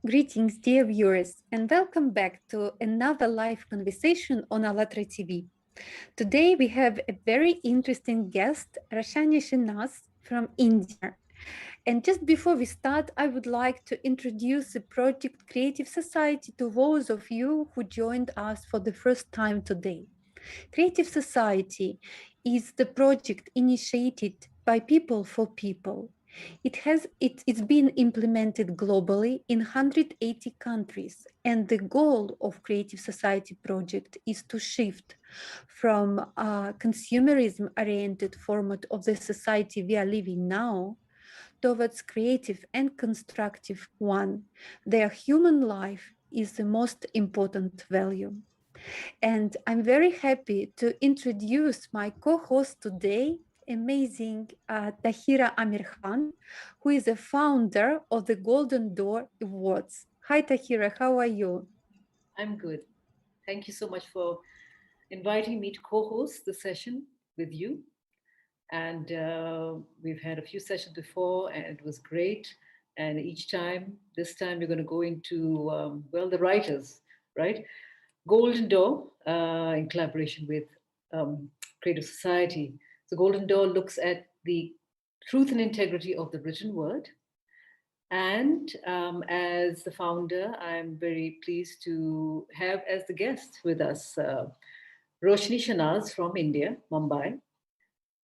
Greetings, dear viewers, and welcome back to another live conversation on ALLATRA TV. Today we have a very interesting guest, Rashani Shinaz from India. And just before we start, I would like to introduce the project Creative Society to those of you who joined us for the first time today. Creative Society is the project initiated by people for people. It's been implemented globally in 180 countries, and the goal of Creative Society project is to shift from a consumerism-oriented format of the society we are living now towards creative and constructive one, where human life is the most important value. And I'm very happy to introduce my co-host today, amazing Tahira Amir Khan, who is a founder of the Golden Door Awards. Hi, Tahira, how are you? I'm good. Thank you so much for inviting me to co host the session with you. And we've had a few sessions before, and it was great. And each time, this time, we're going to go into, the writers, right? Golden Door, in collaboration with Creative Society. So, Golden Door looks at the truth and integrity of the written word. And as the founder, I'm very pleased to have as the guest with us Roshni Shanaz from India, Mumbai.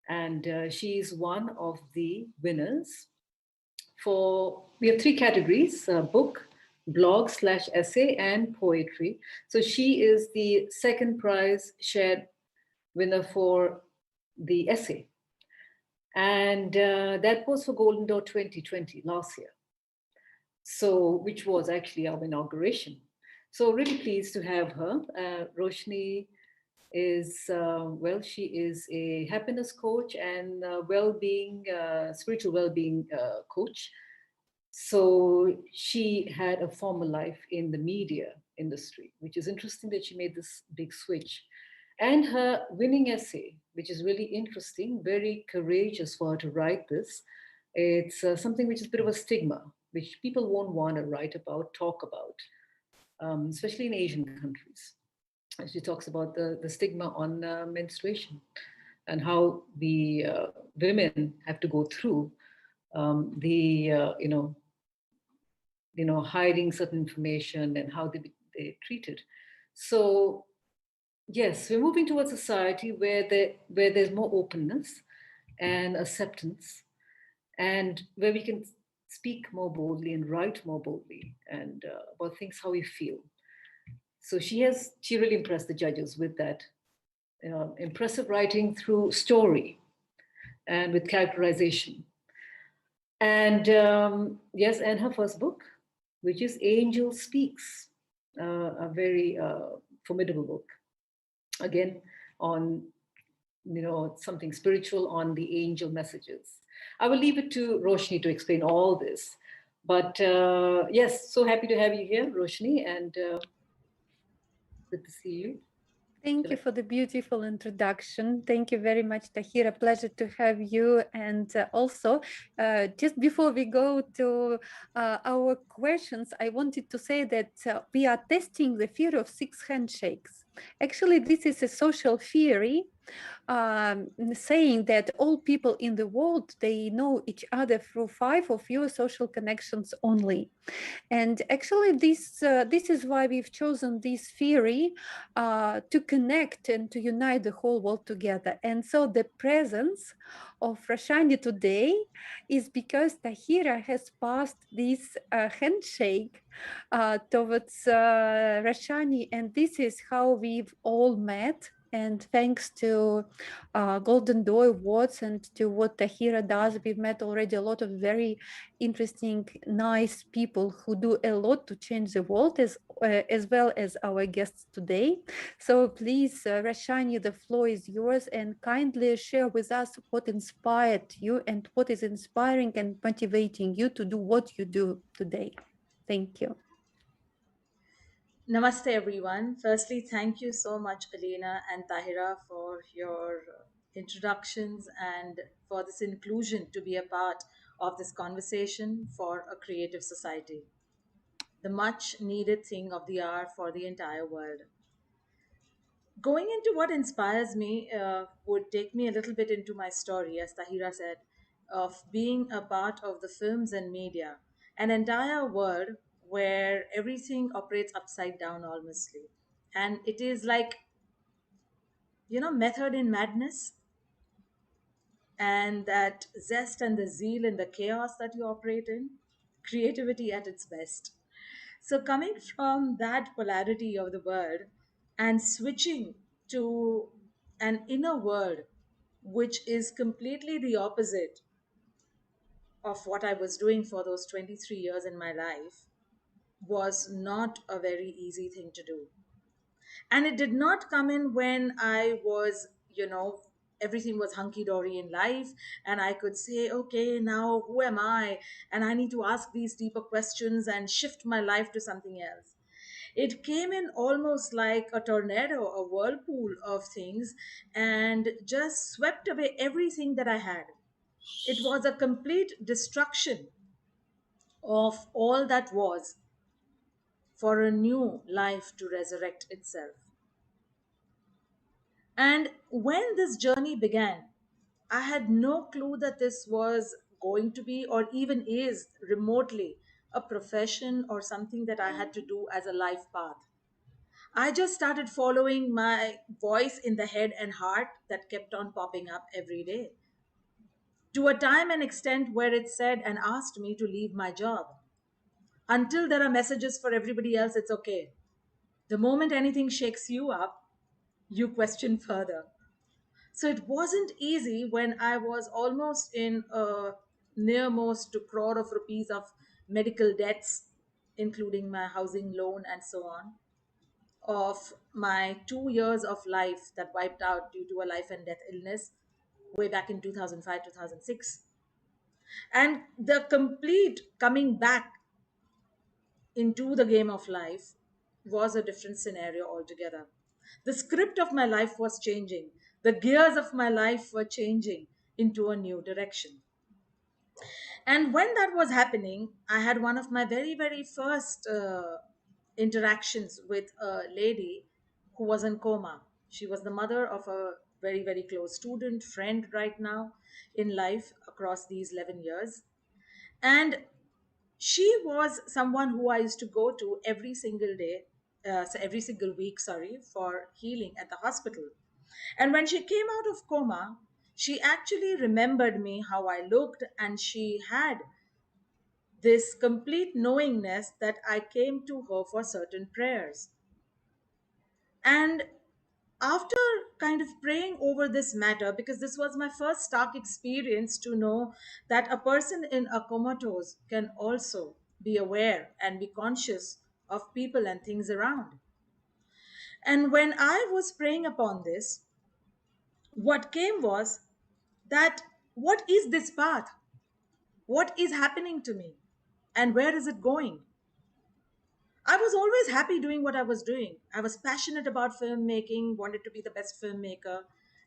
And she's one of the winners we have three categories: book, blog slash essay, and poetry. So she is the second prize shared winner for the essay. And that was for Golden Door 2020 last year. So, which was actually our inauguration. So, really pleased to have her. Roshni is, she is a happiness coach and spiritual well being coach. So, she had a former life in the media industry, which is interesting that she made this big switch. And her winning essay, which is really interesting, very courageous for her to write this. It's something which is a bit of a stigma, which people won't want to write about, talk about, especially in Asian countries. She talks about the stigma on menstruation and how the women have to go through hiding certain information and how they're treated. So yes, we're moving towards a society where there's more openness and acceptance, and where we can speak more boldly and write more boldly and about things how we feel. So she really impressed the judges with that impressive writing through story and with characterization. And yes, and her first book, which is Angel Speaks, a very formidable book. Again, on something spiritual, on the angel messages. I will leave it to Roshni to explain all this. But yes, so happy to have you here, Roshni, and good to see you. Thank you for the beautiful introduction. Thank you very much, Tahira. Pleasure to have you. And also, just before we go to our questions, I wanted to say that we are testing the fear of six handshakes. Actually, this is a social theory saying that all people in the world, they know each other through 5 or fewer social connections only. And actually, this is why we've chosen this theory to connect and to unite the whole world together. And so the presence of Rashani today is because Tahira has passed this handshake towards Rashani, and this is how we've all met. And thanks to Golden Door Awards and to what Tahira does, we've met already a lot of very interesting, nice people who do a lot to change the world, as well as our guests today. So please, Rashani, the floor is yours, and kindly share with us what inspired you and what is inspiring and motivating you to do what you do today. Thank you. Namaste, everyone. Firstly, thank you so much, Alina and Tahira, for your introductions and for this inclusion to be a part of this conversation for a creative society. the much needed thing of the hour for the entire world. Going into what inspires me would take me a little bit into my story, as Tahira said, of being a part of the films and media, an entire world where everything operates upside down almostly. And it is like, method in madness, and that zest and the zeal in the chaos that you operate in, creativity at its best. So, coming from that polarity of the world and switching to an inner world, which is completely the opposite of what I was doing for those 23 years in my life, was not a very easy thing to do. And it did not come in when I was, everything was hunky dory in life, and I could say, okay, now who am I? And I need to ask these deeper questions and shift my life to something else. It came in almost like a tornado, a whirlpool of things, and just swept away everything that I had. It was a complete destruction of all that was, for a new life to resurrect itself. And when this journey began, I had no clue that this was going to be, or even is remotely, a profession or something that I had to do as a life path. I just started following my voice in the head and heart that kept on popping up every day, to a time and extent where it said and asked me to leave my job. Until there are messages for everybody else, it's okay. The moment anything shakes you up, you question further. So it wasn't easy when I was almost in a nearmost to crore of rupees of medical debts, including my housing loan and so on, of my 2 years of life that wiped out due to a life and death illness way back in 2005, 2006. And the complete coming back into the game of life was a different scenario altogether. The script of my life was changing, the gears of my life were changing into a new direction. And when that was happening, I had one of my very, very first interactions with a lady who was in coma. She was the mother of a very, very close student, friend right now in life across these 11 years. And she was someone who I used to go to every single day, so every single week, sorry, for healing at the hospital. And when she came out of coma, she actually remembered me, how I looked, and she had this complete knowingness that I came to her for certain prayers. And after kind of praying over this matter, because this was my first stark experience to know that a person in a comatose can also be aware and be conscious of people and things around. And when I was praying upon this, what came was that, what is this path? What is happening to me? And where is it going? I was always happy doing what I was doing. I was passionate about filmmaking, wanted to be the best filmmaker,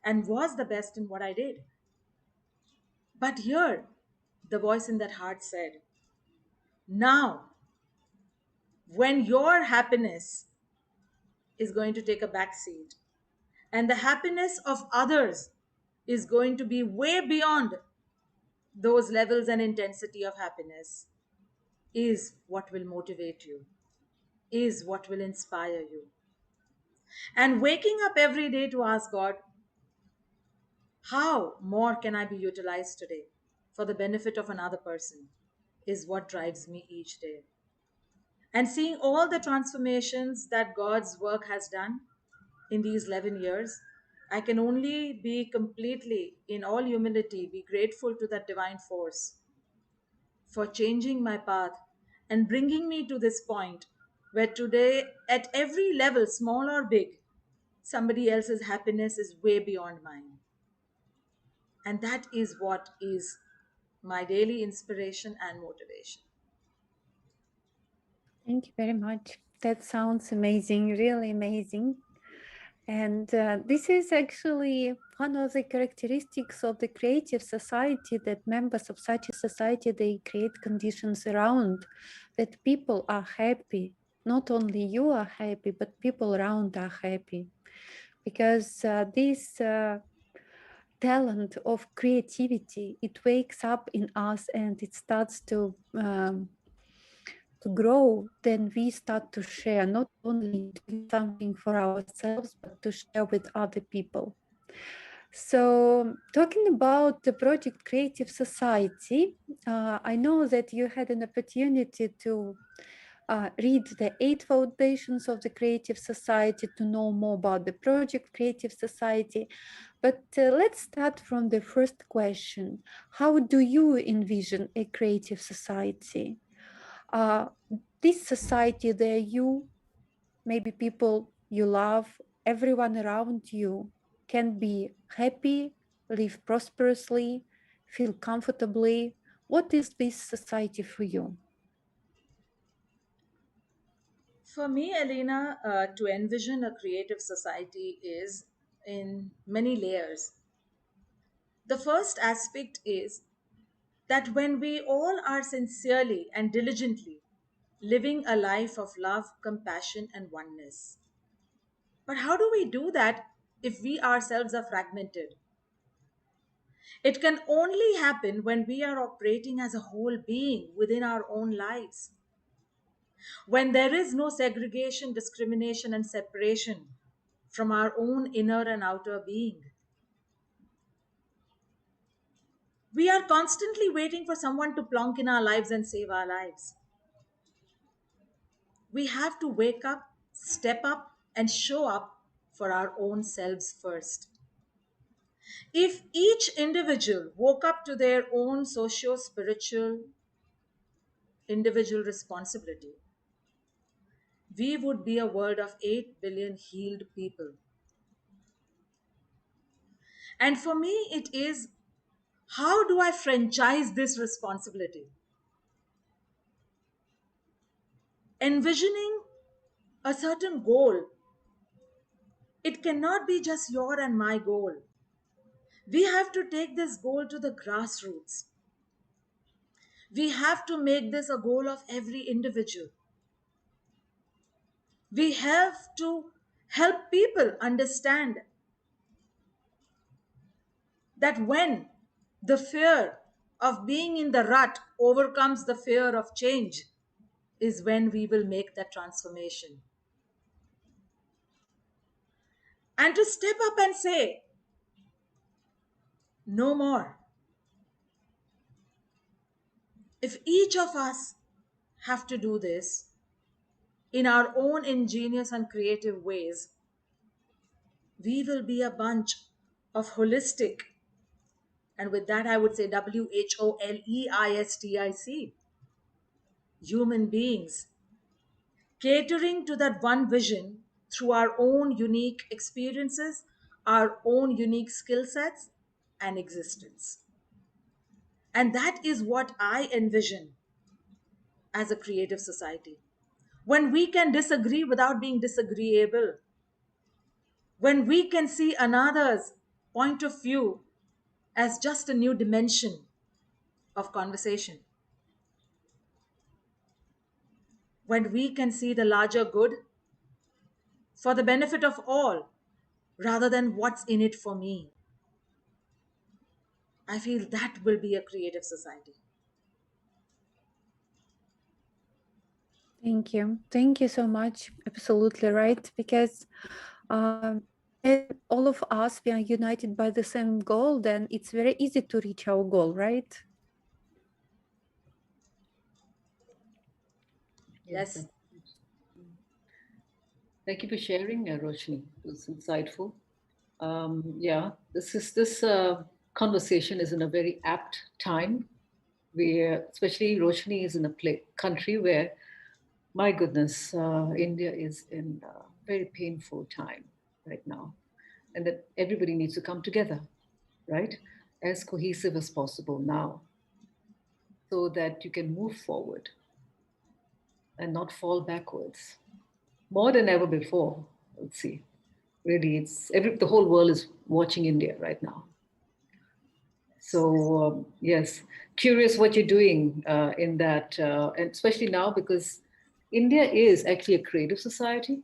and was the best in what I did. But here, the voice in that heart said, now, when your happiness is going to take a back seat, and the happiness of others is going to be way beyond those levels and intensity of happiness, is what will motivate you, is what will inspire you. And waking up every day to ask God, how more can I be utilized today for the benefit of another person, is what drives me each day. And seeing all the transformations that God's work has done in these 11 years, I can only be completely, in all humility, be grateful to that divine force for changing my path and bringing me to this point where today, at every level, small or big, somebody else's happiness is way beyond mine. And that is what is my daily inspiration and motivation. Thank you very much. That sounds amazing, really amazing. And this is actually one of the characteristics of the creative society, that members of such a society, they create conditions around that people are happy. Not only you are happy, but people around are happy. Because this talent of creativity, it wakes up in us and it starts to grow, then we start to share, not only doing something for ourselves, but to share with other people. So, talking about the project Creative Society, I know that you had an opportunity to read the 8 foundations of the Creative Society, to know more about the project Creative Society. But let's start from the first question. How do you envision a creative society? This society, there you, maybe people you love, everyone around you can be happy, live prosperously, feel comfortably. What is this society for you? For me, Elena, to envision a creative society is in many layers. The first aspect is that when we all are sincerely and diligently living a life of love, compassion, and oneness. But how do we do that if we ourselves are fragmented? It can only happen when we are operating as a whole being within our own lives. When there is no segregation, discrimination, and separation from our own inner and outer being. We are constantly waiting for someone to plonk in our lives and save our lives. We have to wake up, step up, and show up for our own selves first. If each individual woke up to their own socio spiritual individual responsibility, we would be a world of 8 billion healed people. And for me, it is, how do I franchise this responsibility? Envisioning a certain goal, it cannot be just your and my goal. We have to take this goal to the grassroots. We have to make this a goal of every individual. We have to help people understand that when the fear of being in the rut overcomes the fear of change, is when we will make that transformation. And to step up and say, no more. If each of us have to do this in our own ingenious and creative ways, we will be a bunch of holistic, and with that I would say WHOLEISTIC, human beings, catering to that one vision through our own unique experiences, our own unique skill sets, and existence. And that is what I envision as a creative society. When we can disagree without being disagreeable, when we can see another's point of view as just a new dimension of conversation, when we can see the larger good for the benefit of all rather than what's in it for me, I feel that will be a creative society. Thank you. Thank you so much. Absolutely right. Because when all of us, we are united by the same goal, then it's very easy to reach our goal, right? Yes. Yes. Thank you for sharing, Roshni. It was insightful. Yeah, this conversation is in a very apt time, where especially Roshni is in a country where, my goodness, India is in a very painful time right now, and that everybody needs to come together, right, as cohesive as possible now, so that you can move forward and not fall backwards more than ever before. Let's see. Really, the whole world is watching India right now. So yes, curious what you're doing in that, and especially now because India is actually a creative society.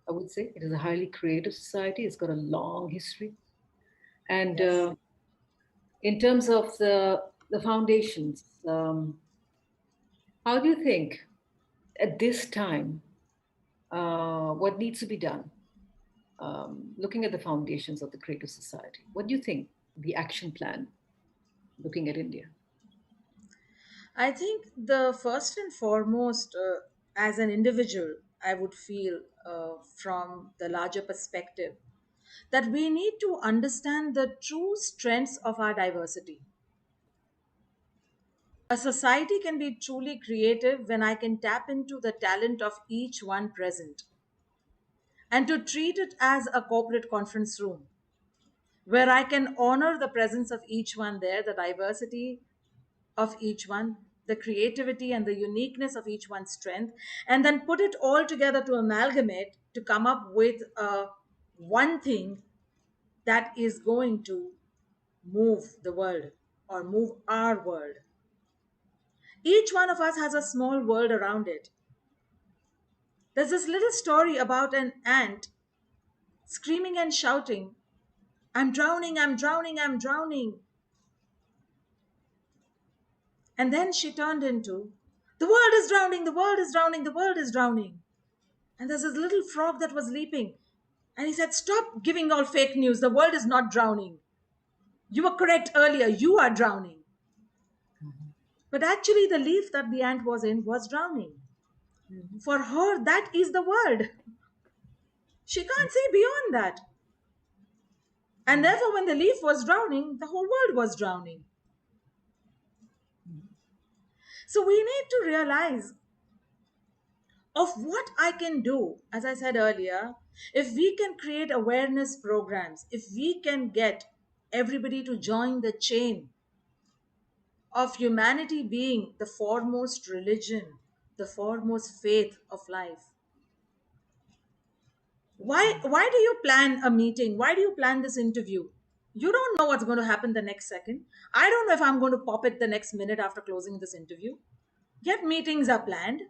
I would say it is a highly creative society. It's got a long history, and Yes. in terms of the foundations, how do you think at this time what needs to be done? Looking at the foundations of the creative society, what do you think the action plan? Looking at India. I think the first and foremost, as an individual, I would feel from the larger perspective that we need to understand the true strengths of our diversity. A society can be truly creative when I can tap into the talent of each one present and to treat it as a corporate conference room where I can honor the presence of each one there, the diversity of each one, the creativity and the uniqueness of each one's strength, and then put it all together to amalgamate to come up with one thing that is going to move the world or move our world. Each one of us has a small world around it. There's this little story about an ant screaming and shouting, I'm drowning, I'm drowning, I'm drowning. And then she turned into, the world is drowning, the world is drowning, the world is drowning. And there's this little frog that was leaping. And he said, stop giving all fake news. The world is not drowning. You were correct earlier. You are drowning. But actually, the leaf that the ant was in was drowning. Mhm. For her, that is the world. She can't see beyond that. And Mhm. therefore, when the leaf was drowning, the whole world was drowning. So we need to realize of what I can do, as I said earlier, if we can create awareness programs, if we can get everybody to join the chain of humanity being the foremost religion, the foremost faith of life. Why do you plan a meeting? Why do you plan this interview? You don't know what's going to happen the next second. I don't know if I'm going to pop it the next minute after closing this interview. Yet meetings are planned,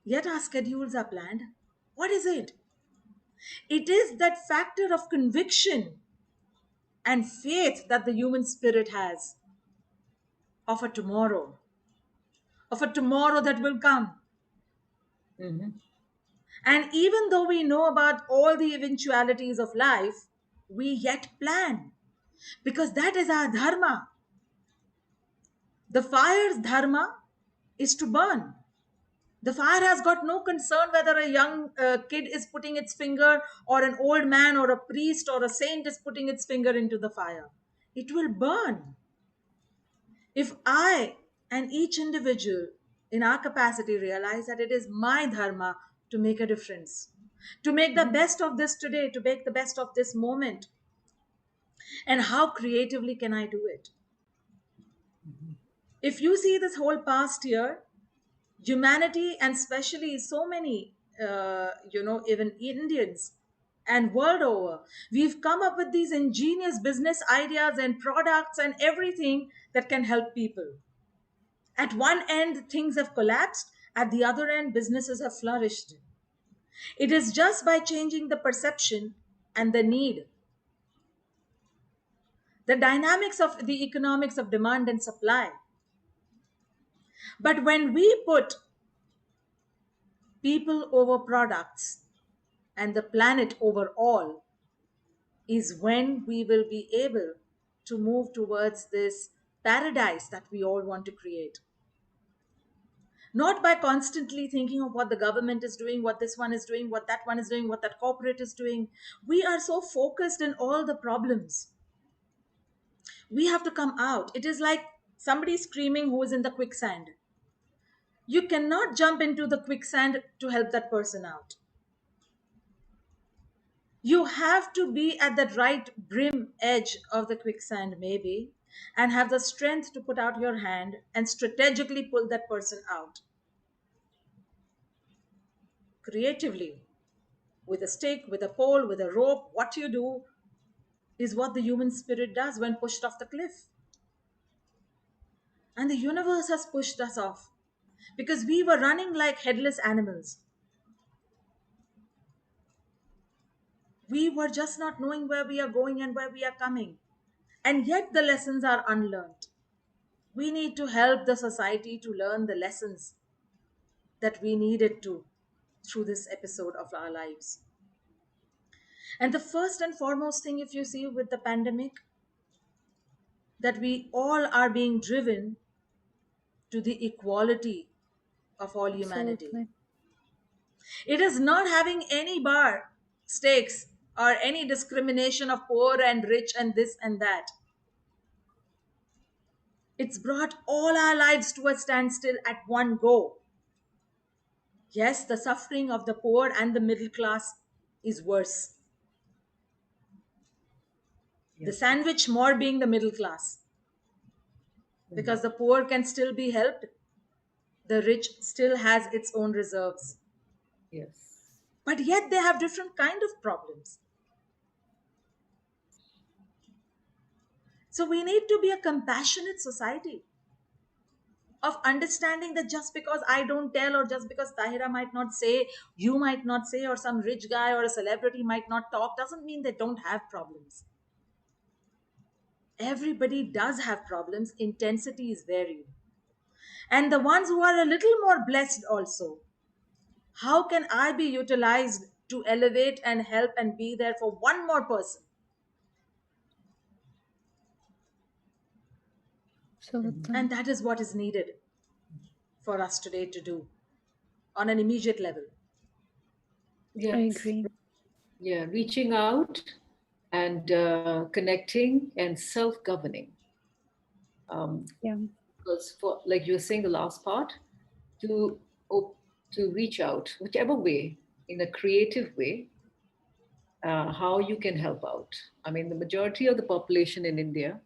yet our schedules are planned. What is it? It is that factor of conviction and faith that the human spirit has of of a tomorrow that will come. Mhm. And even though we know about all the eventualities of life, we yet plan because that is our dharma. The fire's dharma is to burn. The fire has got no concern whether a young kid is putting its finger or an old man or a priest or a saint is putting its finger into the fire. It will burn. If I and each individual in our capacity realize that it is my dharma to make a difference, to make the Mhm. best of this today, to make the best of this moment, and how creatively can I do it? Mhm. If you see this whole past year, humanity and especially so many, even Indians and world over, we've come up with these ingenious business ideas and products and everything that can help people. At one end, things have collapsed. At the other end, businesses have flourished. It is just by changing the perception and the need, the dynamics of the economics of demand and supply. But when we put people over products and the planet over all, is when we will be able to move towards this paradise that we all want to create. Not by constantly thinking of what the government is doing, what this one is doing, what that one is doing, what that corporate is doing. We are so focused in all the problems. We have to come out. It is like somebody screaming who is in the quicksand. You cannot jump into the quicksand to help that person out. You have to be at that right brim edge of the quicksand, maybe, and have the strength to put out your hand and strategically pull that person out creatively. with a stick, with a pole, with a rope. What you do is what the human spirit does when pushed off the cliff. And the universe has pushed us off because we were running like headless animals. We were just not knowing where we are going and where we are coming. And yet the lessons are unlearned. We need to help the society to learn the lessons that we needed to through this episode of our lives. And the first and foremost thing, if you see with the pandemic, that we all are being driven to the equality of all humanity. Absolutely. It is not having any bar stakes or any discrimination of poor and rich and this and that. It's brought all our lives to a standstill at one go. Yes, the suffering of the poor and the middle class is worse. The Yes. sandwich more being the middle class, Mm. because the poor can still be helped, the rich still has its own reserves. Yes. But yet they have different kind of problems. So we need to be a compassionate society of understanding that just because I don't tell, or just because Tahira might not say, you might not say, or some rich guy or a celebrity might not talk, doesn't mean they don't have problems. Everybody does have problems. Intensity is varied. And the ones who are a little more blessed also, how can I be utilized to elevate and help and be there for one more person? Absolutely. And that is what is needed for us today to do on an immediate level. I Yes. agree. Yeah. Reaching out and connecting and self-governing. Um, Yeah. because for like you were saying the last part, to op- to reach out whichever way in a creative way, how you can help out. I mean, the majority of the population in India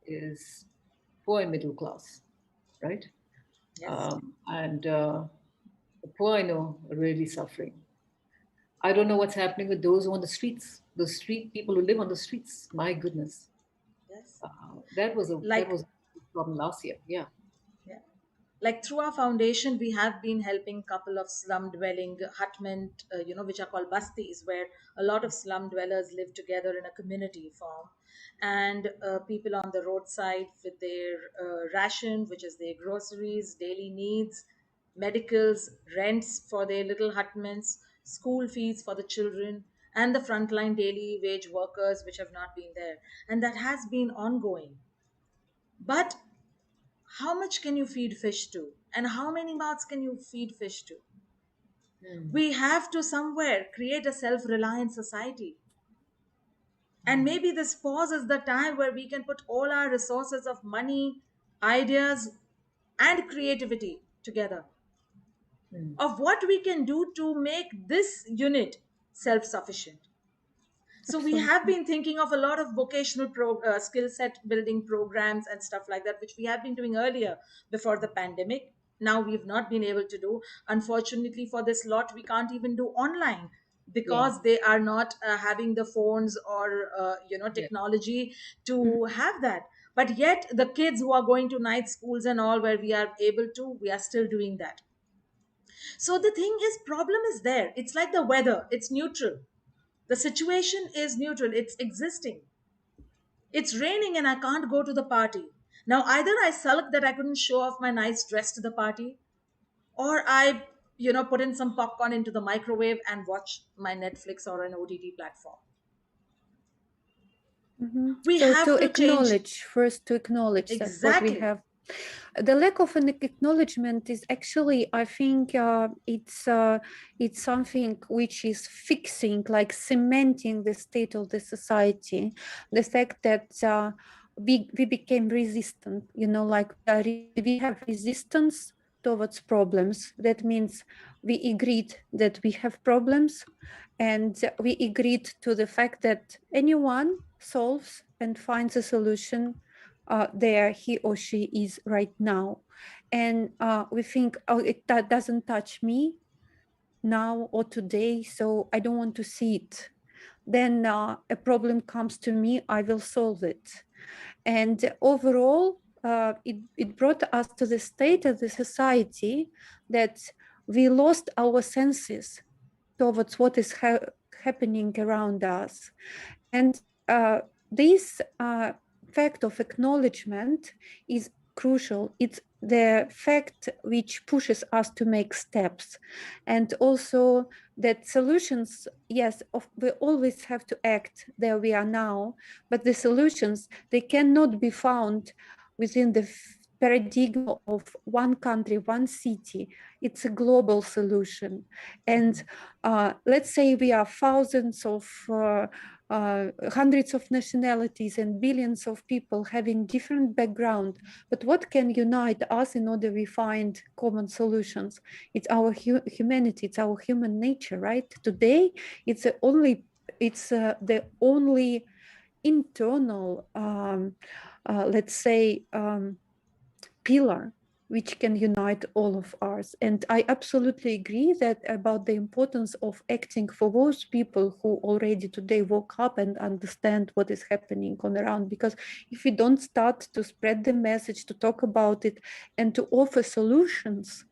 is poor and middle class, right? Yes. And the poor I know are really suffering. I don't know what's happening with those who are on the streets, the street people who live on the streets. My goodness, Yes. that Like, was a problem last year. Yeah, yeah. Like through our foundation, we have been helping couple of slum dwelling hutment, which are called bastis, where a lot of slum dwellers live together in a community form, and people on the roadside with their ration, which is their groceries, daily needs, medicals, rents for their little hutments, school fees for the children, and the frontline daily wage workers which have not been there, and that has been ongoing. But how much can you feed fish to? And how many mouths can you feed fish to? mm, We have to somewhere create a self reliant society. And mm, maybe this pause is the time where we can put all our resources of money, ideas, and creativity together mm. of what we can do to make this unit self sufficient. So we have Absolutely. been thinking of a lot of vocational skill set building programs and stuff like that, which we have been doing earlier before the pandemic. Now we've not been able to do. Unfortunately, for this lot, we can't even do online Yeah, because they are not having the phones or yeah, technology Mhm. to have that. But yet, the kids who are going to night schools and all, where we are able to, we are still doing that. So the thing is, problem is there. It's like the weather. It's neutral. The situation is neutral, it's existing. It's raining and I can't go to the party. Now, either I sulk that I couldn't show off my nice dress to the party, or I, put in some popcorn into the microwave and watch my Netflix or an OTT platform. We So to have to change. acknowledge first, to acknowledge that what we Exactly. have, the lack of an acknowledgement is actually, I think, it's something which is fixing, like cementing the state of the society. The fact that we became resistant, like we have resistance towards problems. That means we agreed that we have problems, and we agreed to the fact that anyone solves and finds a solution there he or she is right now. And we think, oh, that doesn't touch me. now or today, so I don't want to see it. Then a problem comes to me, I will solve it. And overall, it brought us to the state of the society that we lost our senses towards what is happening around us. And this fact of acknowledgement is crucial. It's the fact which pushes us to make steps. And also that solutions, yes, we always have to act there we are now, but the solutions, they cannot be found within the paradigm of one country, one city. It's a global solution. And let's say we are thousands of hundreds of nationalities and billions of people having different background, but what can unite us in order we find common solutions? It's our humanity, it's our human nature, right? Today it's the only internal let's say pillar which can unite all of us. And I absolutely agree that about the importance of acting for those people who already today woke up and understand what is happening on around. Because if we don't start to spread the message, to talk about it, and to offer solutions,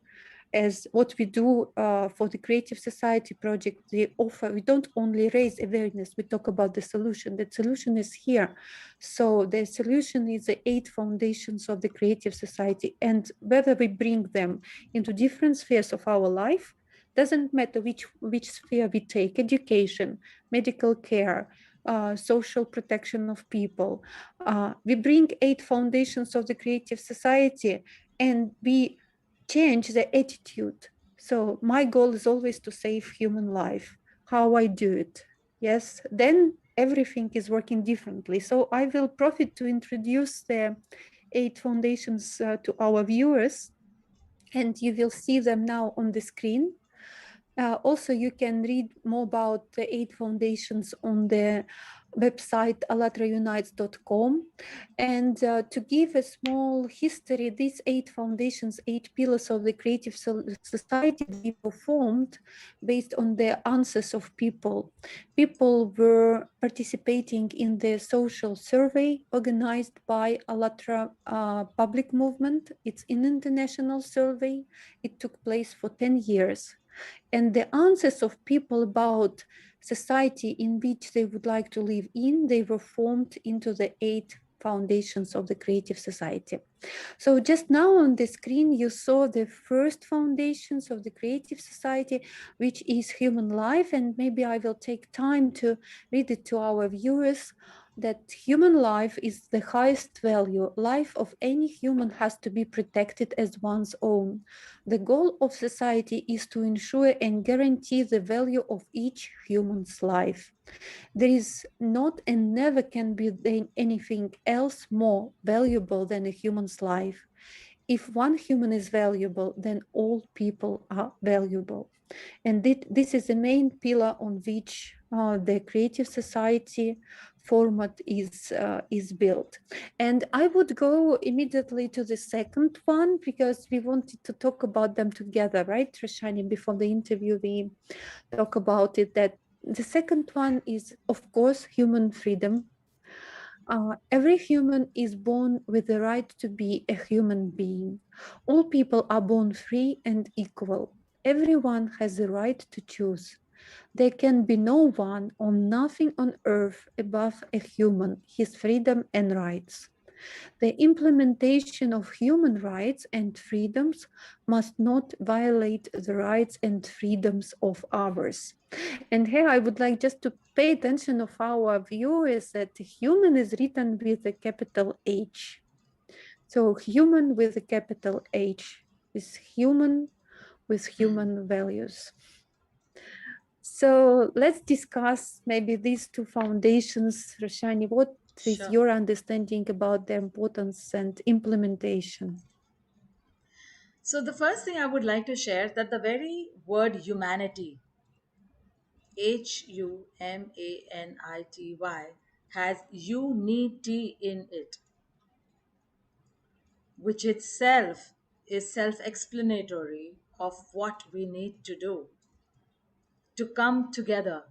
as what we do for the Creative Society project, we don't only raise awareness, we talk about the solution. The solution is here. So the solution is the 8 foundations of the Creative Society, and whether we bring them into different spheres of our life, doesn't matter which sphere we take: education, medical care, social protection of people. We bring 8 foundations of the Creative Society, and we change the attitude. So my goal is always to save human life. How I do it, yes, then everything is working differently. So I will profit to introduce the 8 foundations to our viewers, and you will see them now on the screen. Also, you can read more about the 8 foundations on the website allatraunites.com. And to give a small history, these 8 foundations, 8 pillars of the Creative Society, they were formed based on the answers of people. People were participating in the social survey organized by Allatra Public Movement. It's an international survey. It took place for 10 years. And the answers of people about society in which they would like to live in, they were formed into the 8 foundations of the Creative Society. So just now on the screen, you saw the first foundations of the Creative Society, which is human life. And maybe I will take time to read it to our viewers, that human life is the highest value. Life of any human has to be protected as one's own. The goal of society is to ensure and guarantee the value of each human's life. There is not and never can be anything else more valuable than a human's life. If one human is valuable, then all people are valuable. And this is the main pillar on which the Creative Society format is built. And I would go immediately to the second one, because we wanted to talk about them together, right, Rashani? Before the interview, we talk about it, that the second one is, of course, human freedom. Every human is born with the right to be a human being. All people are born free and equal. Everyone has the right to choose. There can be no one or nothing on earth above a human, his freedom and rights. The implementation of human rights and freedoms must not violate the rights and freedoms of others. And here I would like just to pay attention of our viewers that human is written with a capital H. So human with a capital H is human with human values. So let's discuss maybe these 2 foundations. Rashani, what is Sure. your understanding about their importance and implementation? So the first thing I would like to share that the very word humanity, humanity, has unity in it, which itself is self explanatory of what we need to do. to come together,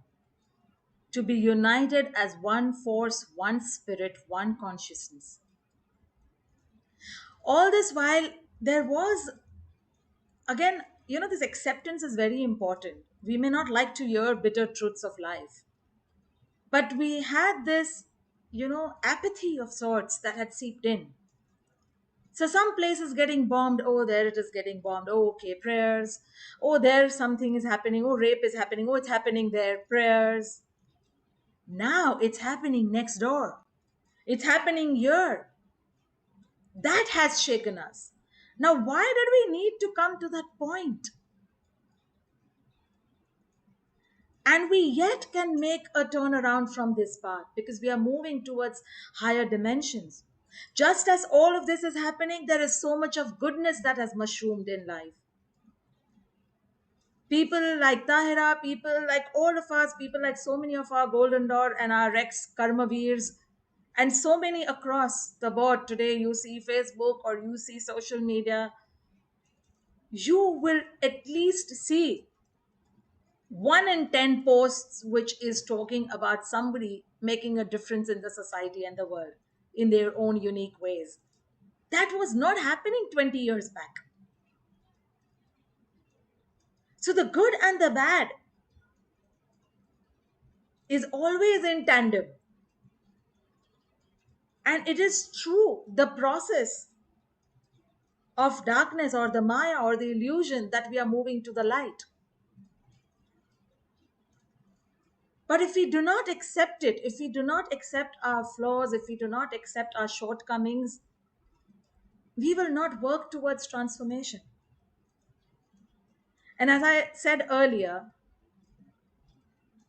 to be united as one force, one spirit, one consciousness. All this while, there was, again, this acceptance is very important. We may not like to hear bitter truths of life, but we had this, apathy of sorts that had seeped in. So some places getting bombed. Oh, there it is getting bombed. Oh, okay, prayers. Oh, there something is happening. Oh, rape is happening. Oh, it's happening there. Prayers. Now it's happening next door. It's happening here. That has shaken us. Now, why did we need to come to that point? And we yet can make a turnaround from this path because we are moving towards higher dimensions. Just as all of this is happening, there is so much of goodness that has mushroomed in life. People like Tahira, people like all of us, people like so many of our Golden Door and our Rex Karmaveers, and so many across the board today. You see Facebook or you see social media, you will at least see 1 in 10 posts which is talking about somebody making a difference in the society and the world in their own unique ways. That was not happening 20 years back. So the good and the bad is always in tandem. And it is true, the process of darkness or the Maya or the illusion that we are moving to the light. But if we do not accept it, if we do not accept our flaws, if we do not accept our shortcomings, we will not work towards transformation. And as I said earlier,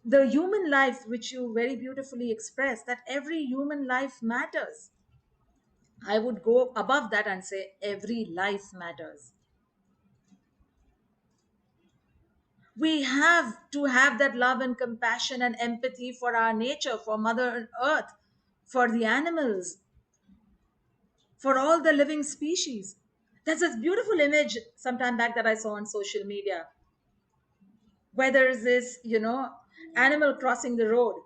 the human life, which you very beautifully expressed, that every human life matters. I would go above that and say every life matters. We have to have that love and compassion and empathy for our nature, for Mother Earth, for the animals, for all the living species. There's this beautiful image sometime back that I saw on social media where there is this, animal crossing the road.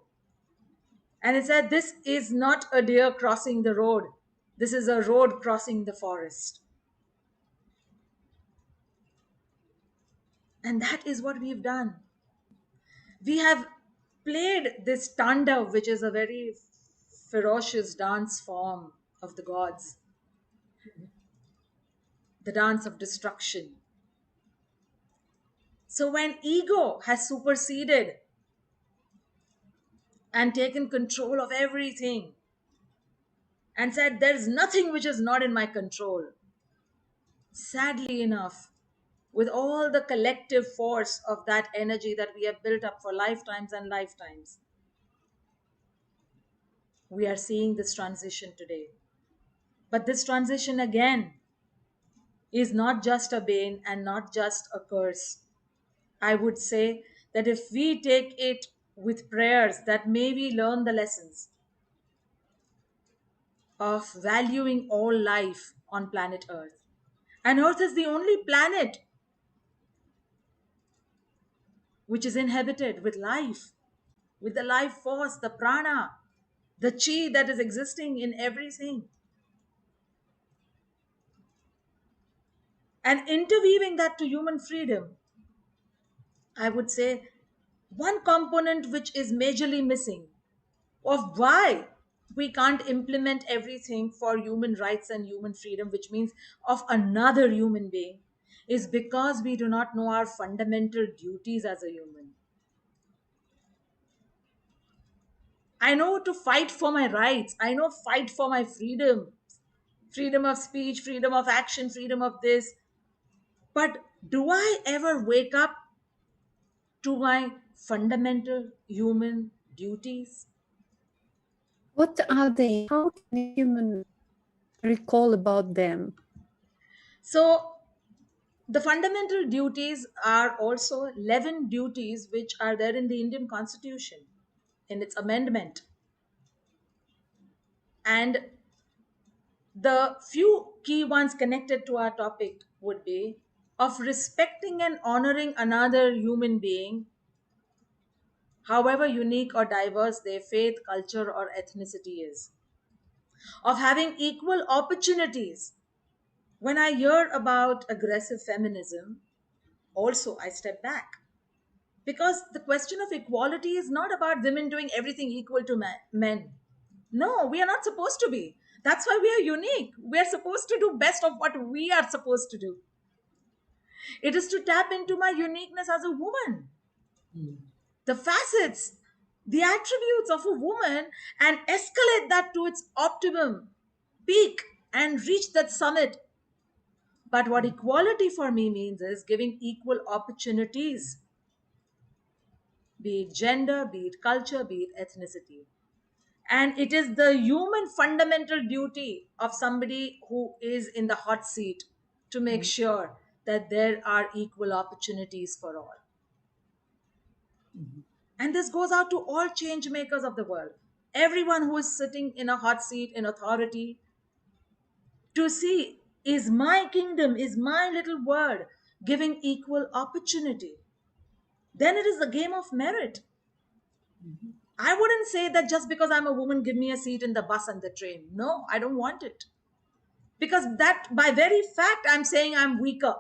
And it said, this is not a deer crossing the road. This is a road crossing the forest. And that is what we've done. We have played this tanda, which is a very ferocious dance form of the gods, the dance of destruction. So when ego has superseded and taken control of everything and said, there's nothing which is not in my control, sadly enough, with all the collective force of that energy that we have built up for lifetimes and lifetimes, we are seeing this transition today. But this transition again is not just a bane and not just a curse. I would say that if we take it with prayers, that may we learn the lessons of valuing all life on planet Earth. And Earth is the only planet which is inhabited with life, with the life force, the prana, the chi that is existing in everything. And interweaving that to human freedom, I would say one component which is majorly missing of why we can't implement everything for human rights and human freedom, which means of another human being, is because we do not know our fundamental duties as a human. I know to fight for my rights, I know fight for my freedom, freedom of speech, freedom of action, freedom of this. But do I ever wake up to my fundamental human duties? What are they? How can a human recall about them? So, the fundamental duties are also 11 duties which are there in the Indian Constitution in its amendment. And the few key ones connected to our topic would be of respecting and honoring another human being however unique or diverse their faith, culture, or ethnicity is, of having equal opportunities. When I hear about aggressive feminism, also I step back, because the question of equality is not about women doing everything equal to men. No, we are not supposed to be. That's why we are unique. We are supposed to do best of what we are supposed to do. It is to tap into my uniqueness as a woman, Mm. the facets, the attributes of a woman, and escalate that to its optimum peak and reach that summit. But what equality for me means is giving equal opportunities, be it gender, be it culture, be it ethnicity. And it is the human fundamental duty of somebody who is in the hot seat to make Mm. sure that there are equal opportunities for all. Mhm. And this goes out to all change makers of the world, everyone who is sitting in a hot seat in authority, to see, is my kingdom, is my little world giving equal opportunity? Then it is a game of merit. Mhm. I wouldn't say that just because I'm a woman, give me a seat in the bus and the train. No, I don't want it. Because that, by very fact, I'm saying I'm weaker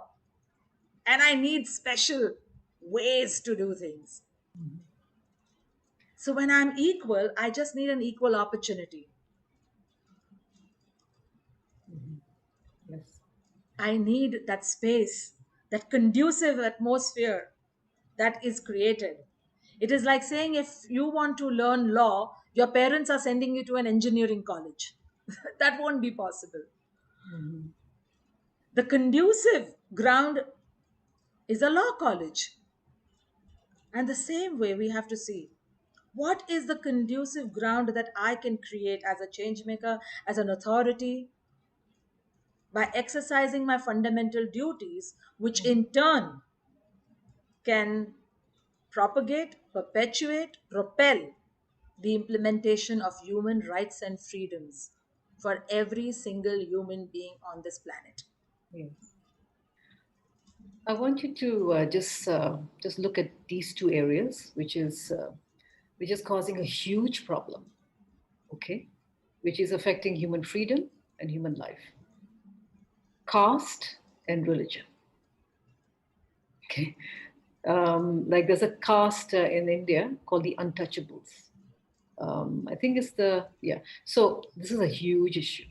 and I need special ways to do things. Mhm. So when I'm equal, I just need an equal opportunity. Mhm. Yes. I need that space, that conducive atmosphere that is created. It is like saying if you want to learn law, your parents are sending you to an engineering college. That won't be possible. Mhm. The conducive ground is a law college. And the same way we have to see what is the conducive ground that I can create as a change maker, as an authority, by exercising my fundamental duties, which Mhm. in turn can propagate, perpetuate, propel the implementation of human rights and freedoms for every single human being on this planet. Yes. I want you to just look at these two areas, which is causing a huge problem. Okay, which is affecting human freedom and human life, caste and religion. Okay, like there's a caste in India called the untouchables. I think it's the yeah. So this is a huge issue.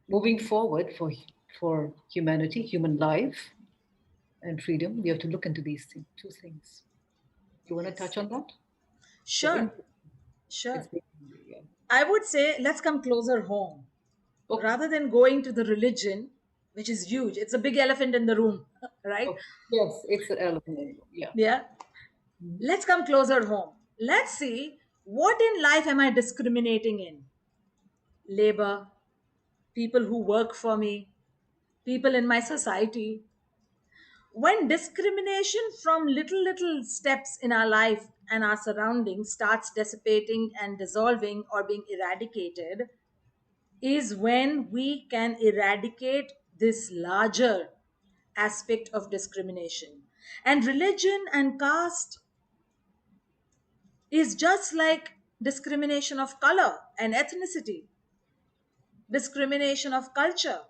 Moving forward for humanity, human life and freedom, we have to look into these two things. You want to Yes. touch on that? It's Sure, interesting. sure. It's big, yeah. I would say let's come closer home. Okay. Rather than going to the religion, which is huge, it's a big elephant in the room, right? Okay. Yes, it's an elephant in the room. Yeah. Yeah. Mhm. Let's come closer home. Let's see, what in life am I discriminating in? Labor, people who work for me, people in my society. When discrimination from little steps in our life and our surroundings starts dissipating and dissolving or being eradicated, is when we can eradicate this larger aspect of discrimination. And religion and caste is just like discrimination of color and ethnicity, discrimination of culture.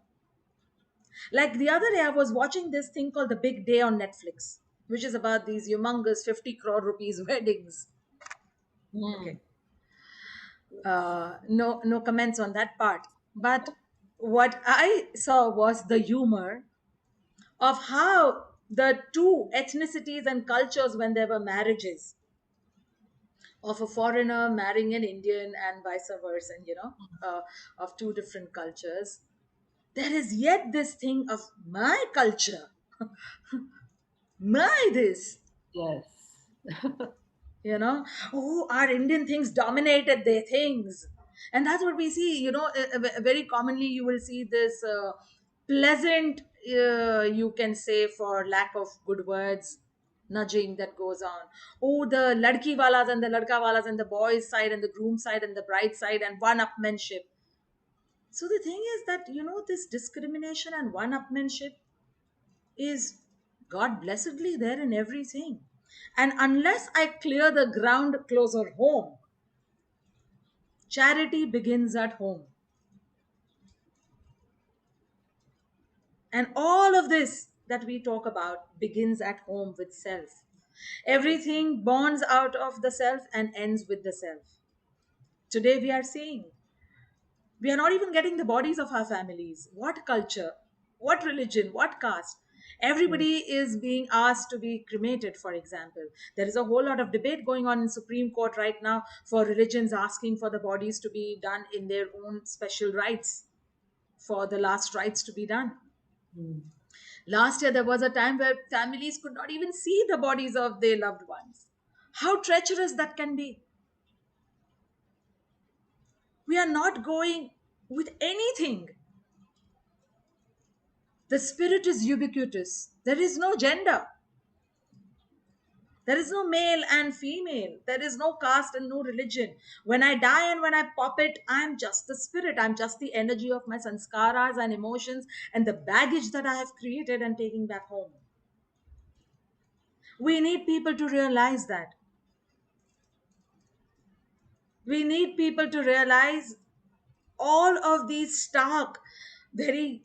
Like the other day, I was watching this thing called The Big Day on Netflix, which is about these humongous 50 crore rupees weddings. Mm. Okay. No comments on that part. But what I saw was the humor of how the two ethnicities and cultures, when there were marriages of a foreigner marrying an Indian and vice versa, and of two different cultures, there is yet this thing of my culture, my this, Yes. you know oh, our Indian things dominated their things. And that's what we see, very commonly you will see this pleasant, you can say, for lack of good words, nudging that goes on. Oh, the ladki walas and the ladka walas and the boys side and the groom side and the bride side and one upmanship. So the thing is that, this discrimination and one upmanship is God blessedly there in everything. And unless I clear the ground closer home, charity begins at home. And all of this that we talk about begins at home with self. Everything bonds out of the self and ends with the self. Today we are seeing we are not even getting the bodies of our families. What culture, what religion, what caste? Yes. Everybody is being asked to be cremated, for example. There is a whole lot of debate going on in Supreme Court right now for religions asking for the bodies to be done in their own special rites, for the last rites to be done. Mm. Last year, there was a time where families could not even see the bodies of their loved ones. How treacherous that can be. We are not going with anything. The spirit is ubiquitous. There is no gender. There is no male and female. There is no caste and no religion. When I die and when I pop it, I'm just the spirit. I'm just the energy of my sanskaras and emotions and the baggage that I have created and taking back home. We need people to realize that. We need people to realize all of these stark, very,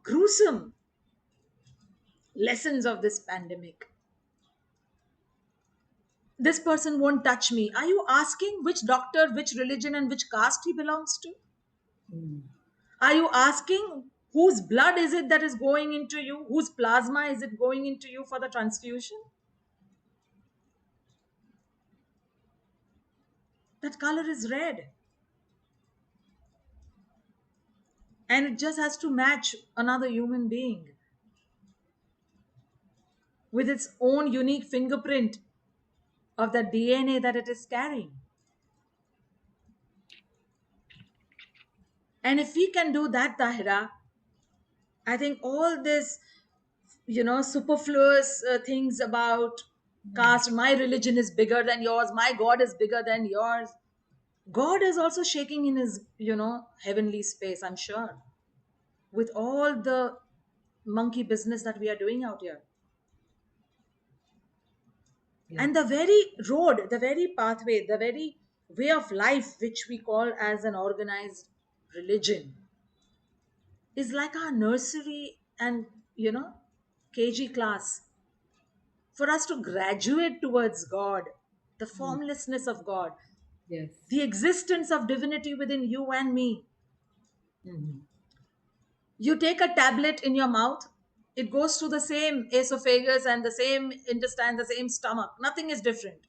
gruesome lessons of this pandemic. This person won't touch me. Are you asking which doctor, which religion, and which caste he belongs to? Mm. Are you asking whose blood is it that is going into you? Whose plasma is it going into you for the transfusion? That color is red. And it just has to match another human being with its own unique fingerprint of the DNA that it is carrying. And if we can do that, Tahira, I think all this, superfluous things about caste, my religion is bigger than yours, my God is bigger than yours. God is also shaking in his, heavenly space, I'm sure, with all the monkey business that we are doing out here. Yes. And the very road, the very pathway, the very way of life which we call as an organized religion is like our nursery and, KG class for us to graduate towards God, the Mm. formlessness of God, Yes. the existence of divinity within you and me. Mm. You take a tablet in your mouth, it goes through the same esophagus and the same intestine, the same stomach. Nothing is different.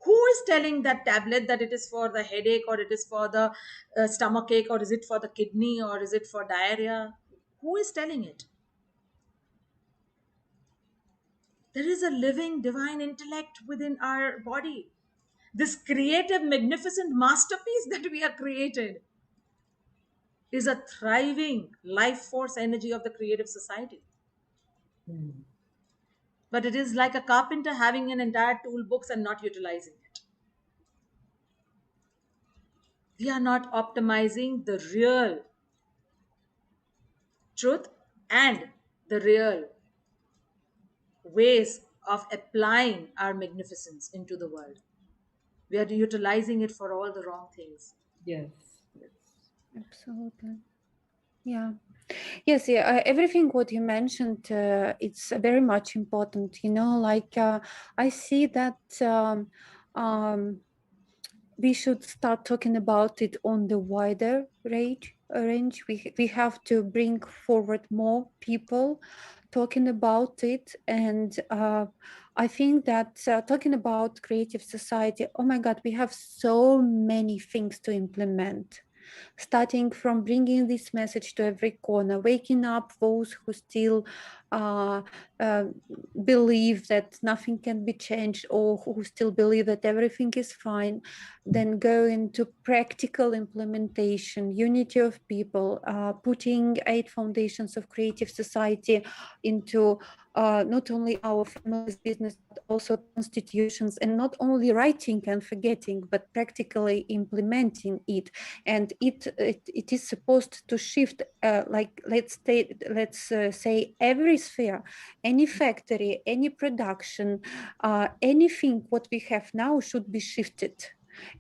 Who is telling that tablet that it is for the headache or it is for the stomach ache or is it for the kidney or is it for diarrhea? Who is telling it? There is a living divine intellect within our body. This creative, magnificent masterpiece that we are created is a thriving life force energy of the creative society. Mm. But it is like a carpenter having an entire toolbox and not utilizing it. We are not optimizing the real truth and the real ways of applying our magnificence into the world. We are utilizing it for all the wrong things. Yes. Yes. Absolutely. Yeah. Yes, yeah, everything what you mentioned, it's very much important, like I see that um, we should start talking about it on the wider range. We have to bring forward more people talking about it. And I think that talking about creative society, oh my God, we have so many things to implement, starting from bringing this message to every corner, waking up those who still uh, uh, believe that nothing can be changed, or who still believe that everything is fine, then go into practical implementation, unity of people, putting 8 foundations of creative society into not only our family's business, but also constitutions, and not only writing and forgetting, but practically implementing it. And it is supposed to shift, like let's say every sphere, any factory, any production, anything what we have now should be shifted.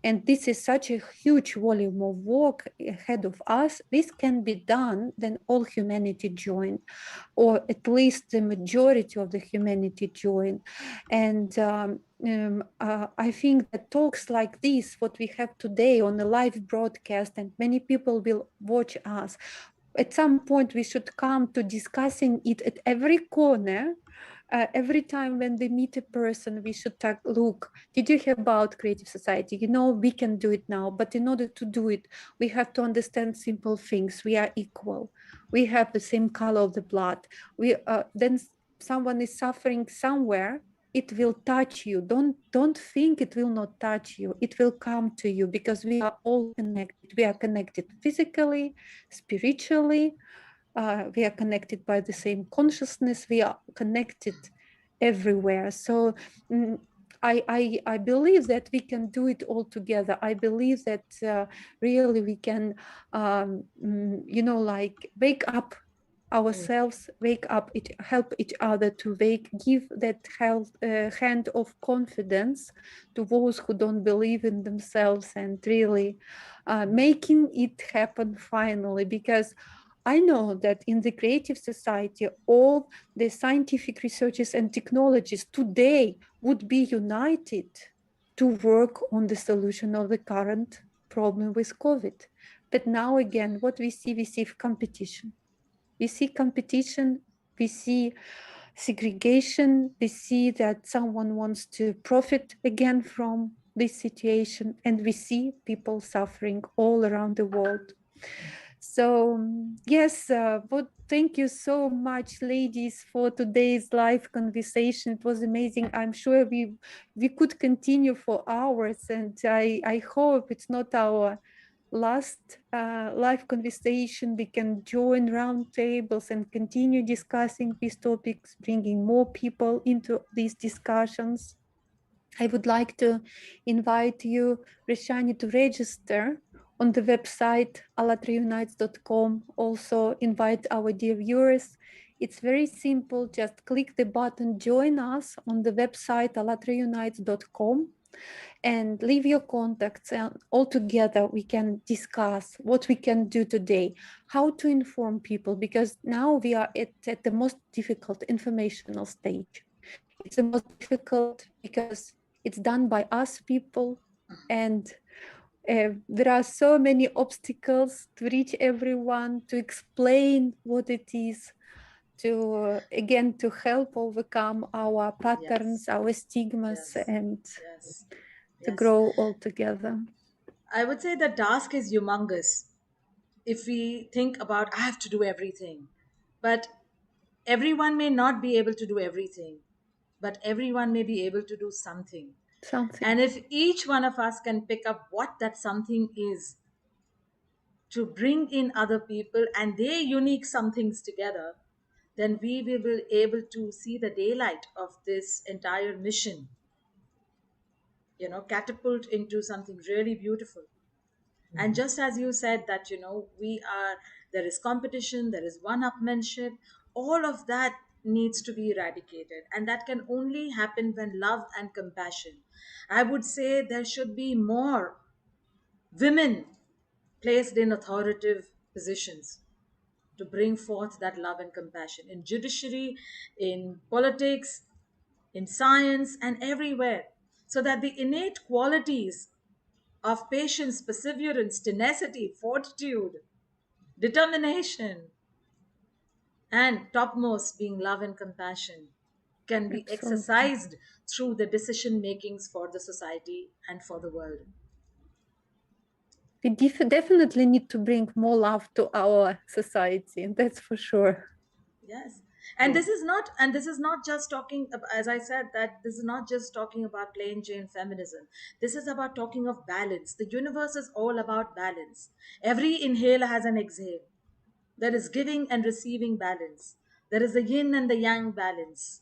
And this is such a huge volume of work ahead of us. This can be done, then all humanity join, or at least the majority of the humanity join. And I think that talks like this, what we have today on a live broadcast, and many people will watch us, at some point we should come to discussing it at every corner. Every time when we meet a person, we should talk, look, did you hear about creative society? You know, we can do it now, but in order to do it, we have to understand simple things. We are equal. We have the same color of the blood. Then someone is suffering somewhere, it will touch you. Don't think it will not touch you. It will come to you because we are all connected. We are connected physically, spiritually, we are connected by the same consciousness, we are connected everywhere. So I believe that we can do it all together. I believe that really we can like wake up ourselves, wake up, help each other to give that hand of confidence to those who don't believe in themselves, and really making it happen finally. Because I know that in the creative society, all the scientific researchers and technologies today would be united to work on the solution of the current problem with COVID. But now again, what we see competition. We see competition, we see segregation, we see that someone wants to profit again from this situation, and we see people suffering all around the world. So yes, but thank you so much, ladies, for today's live conversation. It was amazing. I'm sure we could continue for hours, and I hope it's not our last live conversation. We can join round tables and continue discussing these topics, bringing more people into these discussions. I would like to invite you, Rishani, to register on the website allatraunites.com. Also invite our dear viewers. It's very simple. Just click the button, join us on the website allatraunites.com, and leave your contacts, and all together we can discuss what we can do today, how to inform people, because now we are at the most difficult informational stage. It's the most difficult because it's done by us people, and there are so many obstacles to reach everyone, to explain what it is, to again to help overcome our patterns, Yes, our stigmas, yes, and yes, to yes. grow all together. I would say the task is humongous. If we think about, I have to do everything, but everyone may not be able to do everything, but everyone may be able to do something. Something. And if each one of us can pick up what that something is, to bring in other people and their unique somethings together, then we will be able to see the daylight of this entire mission, catapult into something really beautiful. And just as you said that, there is competition, there is one-upmanship, all of that needs to be eradicated. And that can only happen when love and compassion. I would say there should be more women placed in authoritative positions to bring forth that love and compassion in judiciary, in politics, in science, and everywhere, so that the innate qualities of patience, perseverance, tenacity, fortitude, determination, and topmost being love and compassion can be Absolutely. exercised through the decision makings for the society and for the world. We definitely need to bring more love to our society, that's for sure. Yes. And this is not just talking as I said, that this is not just talking about plain Jane feminism. This is about talking of balance. The universe is all about balance. Every inhale has an exhale. There is giving and receiving balance. There is the yin and the yang balance.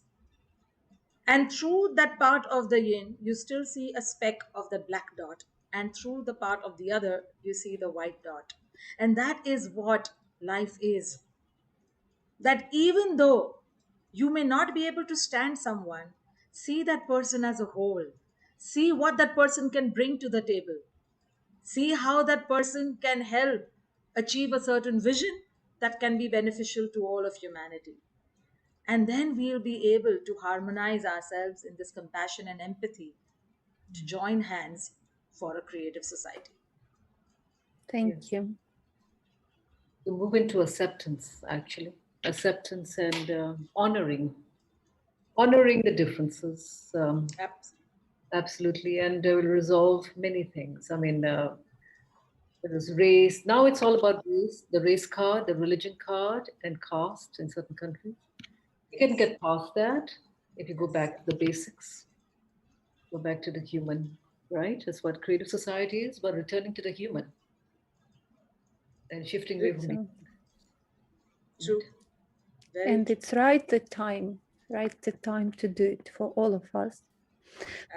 And through that part of the yin, you still see a speck of the black dot. And through the part of the other, you see the white dot. And that is what life is. That even though You may not be able to stand someone. See that person as a whole. See what that person can bring to the table. See how that person can help achieve a certain vision that can be beneficial to all of humanity. And then we'll be able to harmonize ourselves in this compassion and empathy to join hands for a creative society. Thank Yes. you. To move into acceptance, actually, acceptance and honoring the differences. Absolutely, and will resolve many things. I mean, there is race. Now it's all about race, the race card, the religion card, and caste in certain countries. You can get past that if you go back to the basics, go back to the human, right? That's what creative society is, but returning to the human and shifting away from the. True. Very And true. it's right the time to do it for all of us.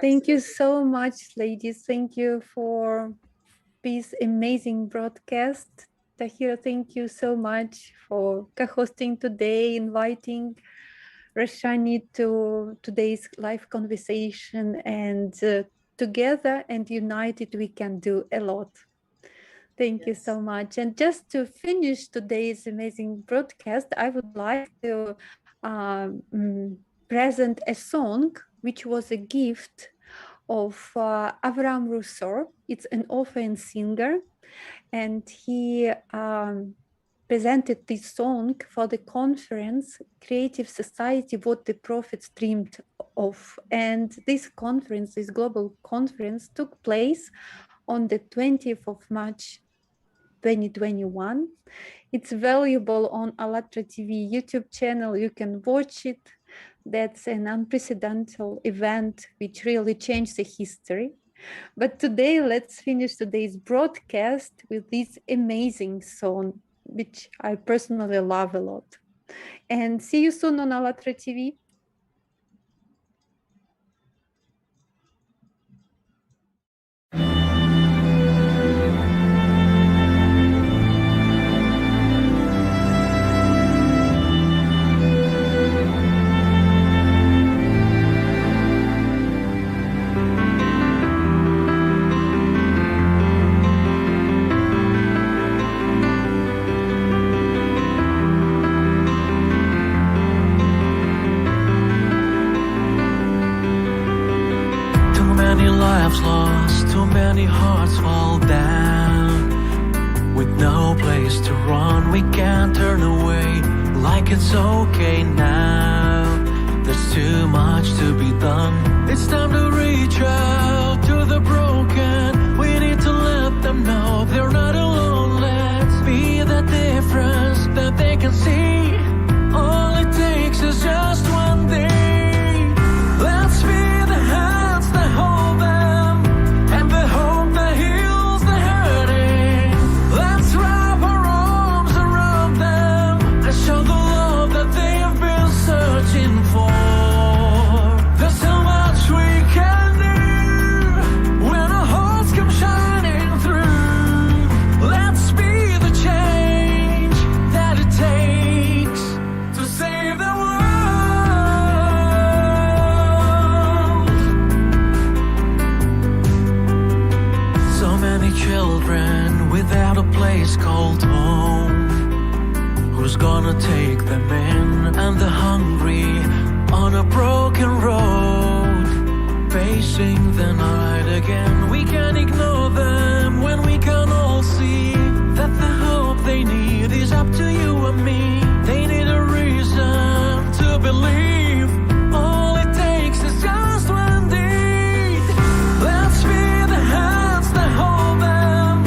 Thank you so much, ladies. Thank you for this amazing broadcast. Tahira, thank you so much for co-hosting today, inviting Rashani to today's live conversation, and together and united we can do a lot. Thank you so much. And just to finish today's amazing broadcast, I would like to present a song which was a gift of Avram Rousseau. It's an author and singer, and he presented this song for the conference Creative Society, What the Prophets Dreamed of. And this conference, this global conference, took place on the 20th of March 2021. It's valuable on ALLATRA TV YouTube channel. You can watch it. That's an unprecedented event which really changed the history. But today, let's finish today's broadcast with this amazing song, which I personally love a lot. And see you soon on ALLATRA TV. Lost, too many hearts fall down. With no place to run, we can't turn away like it's okay now. There's too much to be done. It's time to reach out to the broken. We need to let them know they're not alone. Let's be the difference that they can see. All it takes is just one day. Let's be the hands that hold them, and the hope that heals the hurting. Let's wrap our arms around them and show the love that they have been searching for. There's so much we can do when our hearts come shining through. Let's be the change that it takes to save the world. So many children without a place called home. Who's gonna take them in? And the hungry on a broken road, facing the night again. We can't ignore them when we can all see that the hope they need is up to you and me. They need a reason to believe. All it takes is just one deed. Let's be the hands that hold them,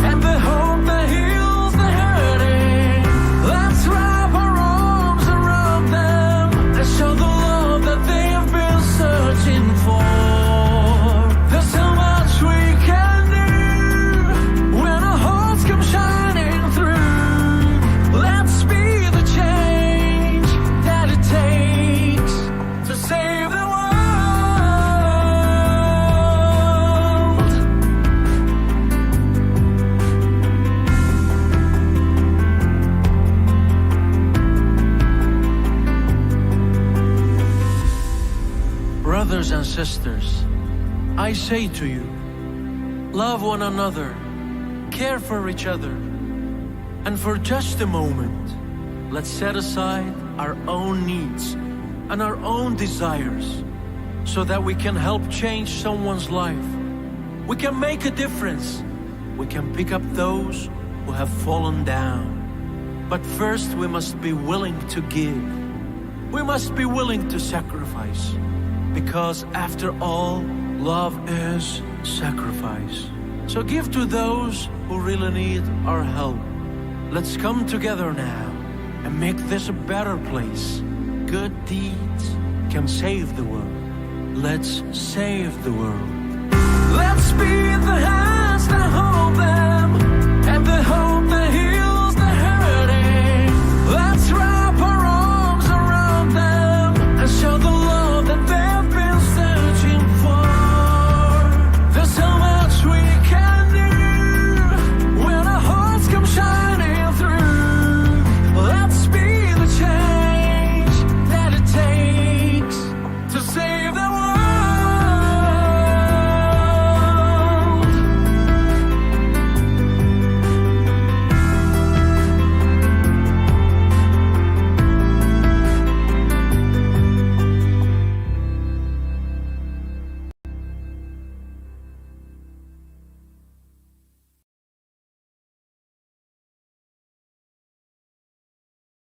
and the hope that heals the hurting. Let's wrap our arms around them and show the love that they have been searching for. There's so much Brothers and sisters, I say to you, love one another, care for each other, and for just a moment, let's set aside our own needs and our own desires so that we can help change someone's life. We can make a difference. We can pick up those who have fallen down. But first we must be willing to give. We must be willing to sacrifice. Because after all, love is sacrifice. So give to those who really need our help. Let's come together now and make this a better place. Good deeds can save the world. Let's save the world. Let's be the hands that hold them and the hope